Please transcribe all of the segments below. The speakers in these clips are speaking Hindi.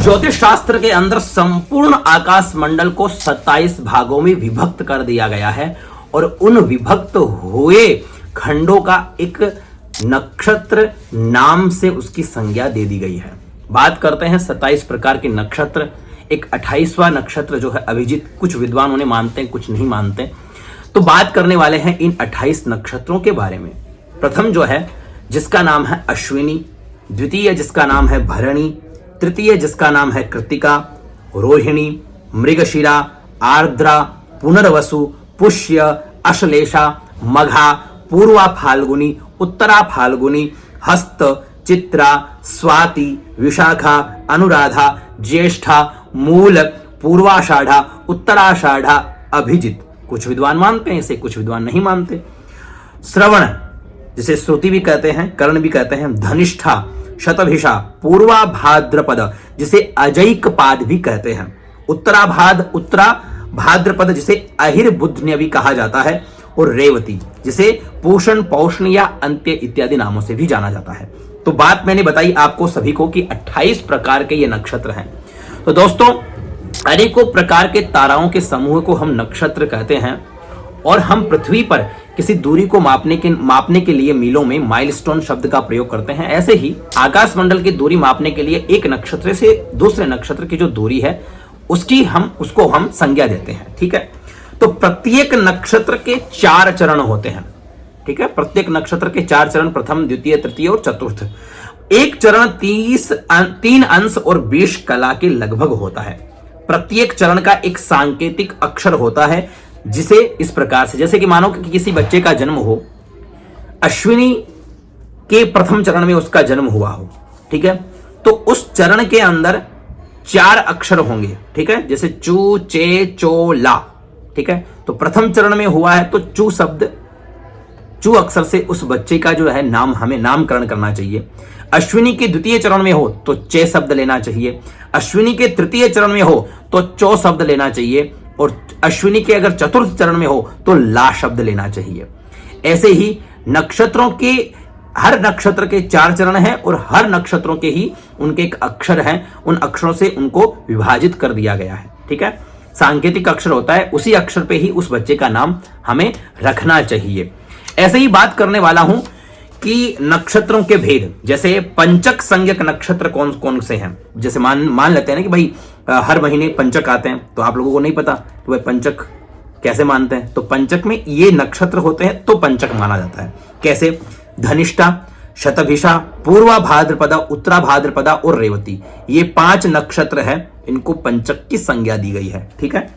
ज्योतिष शास्त्र के अंदर संपूर्ण आकाश मंडल को 27 भागों में विभक्त कर दिया गया है और उन विभक्त हुए खंडों का एक नक्षत्र नाम से उसकी संज्ञा दे दी गई है। बात करते हैं 27 प्रकार के नक्षत्र। एक 28वां नक्षत्र जो है अभिजित, कुछ विद्वान उन्हें मानते हैं, कुछ नहीं मानते। तो बात करने वाले हैं इन 28 नक्षत्रों के बारे में। प्रथम जो है जिसका नाम है अश्विनी, द्वितीय जिसका नाम है भरणी, तृतीय जिसका नाम है कृत्तिका, रोहिणी, मृगशिरा, आर्द्रा, पुनर्वसु, पुष्य, अश्लेषा, मघा, पूर्वा फाल्गुनी, उत्तरा फाल्गुनी, हस्त, चित्रा, स्वाति, विशाखा, अनुराधा, ज्येष्ठा, मूल, पूर्वाषाढ़ा, उत्तराषाढ़ा, अभिजित। कुछ विद्वान मानते हैं इसे, कुछ विद्वान नहीं मानते। श्रवण जिसे श्रुति भी कहते हैं, कर्ण भी कहते हैं, धनिष्ठा, शतभिषा, पूर्वा भाद्रपद जिसे अजैक पाद भी कहते हैं, उत्तरा भाद्रपद जिसे अहिर बुध्न्य भी कहा जाता है, और रेवती जिसे पूषण, पौषण या अंत्य इत्यादि नामों से भी जाना जाता है। तो बात मैंने बताई आपको सभी को कि 28 प्रकार के ये नक्षत्र हैं। तो दोस्तों, अनेकों प्रकार के ताराओं के समूह को हम नक्षत्र कहते हैं और हम पृथ्वी पर किसी दूरी को मापने के लिए मीलों में माइलस्टोन शब्द का प्रयोग करते हैं। ऐसे ही आकाश मंडल की दूरी मापने के लिए एक नक्षत्र से दूसरे नक्षत्र की जो दूरी है उसको हम संज्ञा देते हैं। ठीक है, तो प्रत्येक नक्षत्र के 4 चरण होते हैं। ठीक है, प्रत्येक नक्षत्र के 4 चरण, प्रथम, द्वितीय, तृतीय और चतुर्थ। एक चरण 3 अंश और 20 कला के लगभग होता है। प्रत्येक चरण का एक सांकेतिक अक्षर होता है, जिसे इस प्रकार से, जैसे कि मानो कि किसी बच्चे का जन्म हो, अश्विनी के प्रथम चरण में उसका जन्म हुआ हो। ठीक है, तो उस चरण के अंदर 4 अक्षर होंगे। ठीक है, जैसे चू, चे, चो, ला। ठीक है, तो प्रथम चरण में हुआ है तो चू अक्षर से उस बच्चे का जो है नाम, हमें नामकरण करना चाहिए। अश्विनी के द्वितीय चरण में हो तो चे शब्द लेना चाहिए। अश्विनी के तृतीय चरण में हो तो चो शब्द लेना चाहिए, और अश्विनी के अगर चतुर्थ चरण में हो तो ला शब्द लेना चाहिए। ऐसे ही नक्षत्रों के, हर नक्षत्र के 4 चरण हैं और हर नक्षत्रों के ही उनके एक अक्षर हैं। उन अक्षरों से उनको विभाजित कर दिया गया है। ठीक है, सांकेतिक अक्षर होता है, उसी अक्षर पे ही उस बच्चे का नाम हमें रखना चाहिए। ऐसे ही बात करने वाला हूं कि नक्षत्रों के भेद, जैसे पंचक संज्ञक नक्षत्र कौन कौन से हैं। जैसे मान लेते हैं ना कि भाई हर महीने पंचक आते हैं, तो आप लोगों को नहीं पता तो भाई पंचक कैसे मानते हैं। तो पंचक में ये नक्षत्र होते हैं तो पंचक माना जाता है। कैसे? धनिष्ठा, शतभिषा, पूर्वा भाद्रपदा, उत्तरा भाद्रपदा और रेवती, ये 5 नक्षत्र हैं, इनको पंचक की संज्ञा दी गई है। ठीक है,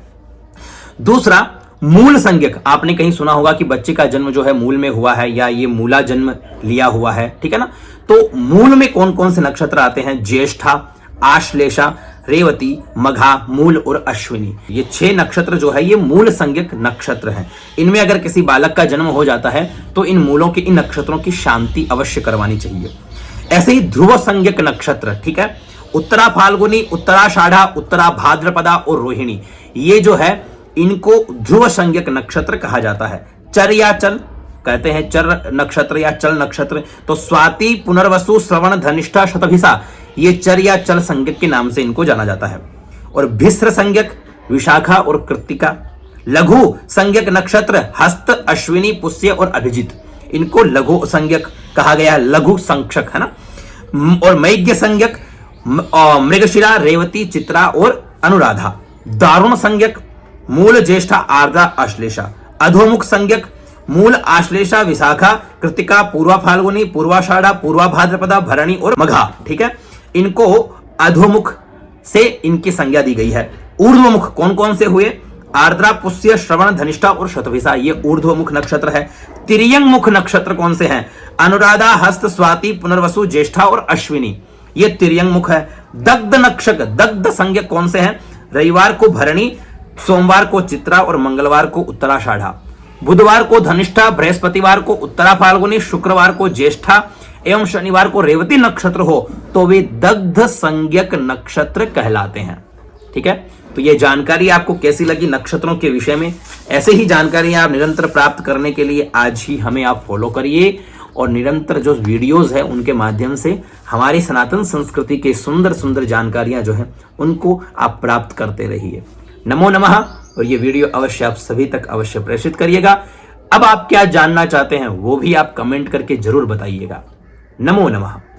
दूसरा मूल संज्ञक। आपने कहीं सुना होगा कि बच्चे का जन्म जो है मूल में हुआ है, या ये मूला जन्म लिया हुआ है। ठीक है ना, तो मूल में कौन कौन से नक्षत्र आते हैं? ज्येष्ठा, आश्लेषा, रेवती, मघा, मूल और अश्विनी। ये 6 नक्षत्र जो है ये मूल संज्ञक नक्षत्र हैं। इनमें अगर किसी बालक का जन्म हो जाता है तो इन मूलों की, इन नक्षत्रों की शांति अवश्य करवानी चाहिए। ऐसे ही ध्रुव संज्ञक नक्षत्र, ठीक है, उत्तरा फाल्गुनी, उत्तराषाढ़ा, उत्तरा भाद्रपदा और रोहिणी, ये जो है इनको ध्रुव संज्ञक नक्षत्र कहा जाता है। चर या चल कहते हैं, चर नक्षत्र या चल नक्षत्र। तो स्वाति, पुनर्वसु, श्रवण, धनिष्ठा, शतभिषा, ये चर या चल संज्ञक के नाम से इनको जाना जाता है। और भिस्र संज्ञक विशाखा और कृत्तिका। लघु संज्ञक नक्षत्र हस्त, अश्विनी, पुष्य और अभिजित, इनको लघु संज्ञक कहा गया, लघु संक्षक है ना। और मैज्ञ संज्ञक मृगशिरा, रेवती, चित्रा और अनुराधा। दारुण संज्ञक मूल, ज्येष्ठा, आर्द्रा, आश्लेषा। अधोमुख संज्ञक मूल, आश्लेषा, विशाखा, कृत्तिका, पूर्वा फाल्गुनी, पूर्वाषाढ़ा, पूर्वा भाद्रपदा, भरणी और मघा। ठीक है, इनको अधोमुख से इनकी संज्ञा दी गई है। ऊर्ध्वमुख कौन कौन से हुए? आर्द्रा, पुष्य, श्रवण, धनिष्ठा और शतभिषा, ये ऊर्ध्वमुख नक्षत्र है। तिर्यंग मुख नक्षत्र कौन से हैं? अनुराधा, हस्त, स्वाति, पुनर्वसु, ज्येष्ठा और अश्विनी, ये तिर्यंग मुख है। दग्ध नक्षक, दग्ध संज्ञक कौन से हैं? रविवार को भरणी, सोमवार को चित्रा और मंगलवार को उत्तराषाढ़ा। बुधवार को धनिष्ठा, बृहस्पतिवार को उत्तरा फाल्गुनी, शुक्रवार को ज्येष्ठा एवं शनिवार को रेवती नक्षत्र हो तो वे दग्ध संज्ञक नक्षत्र कहलाते हैं। ठीक है, तो ये जानकारी आपको कैसी लगी नक्षत्रों के विषय में? ऐसे ही जानकारी आप निरंतर प्राप्त करने के लिए आज ही हमें आप फॉलो करिए और निरंतर जो वीडियोस है उनके माध्यम से हमारी सनातन संस्कृति के सुंदर सुंदर जानकारियां जो है उनको आप प्राप्त करते रहिए। नमो नमः। और ये वीडियो अवश्य आप सभी तक अवश्य प्रेषित करिएगा। अब आप क्या जानना चाहते हैं वो भी आप कमेंट करके जरूर बताइएगा। नमो नमः।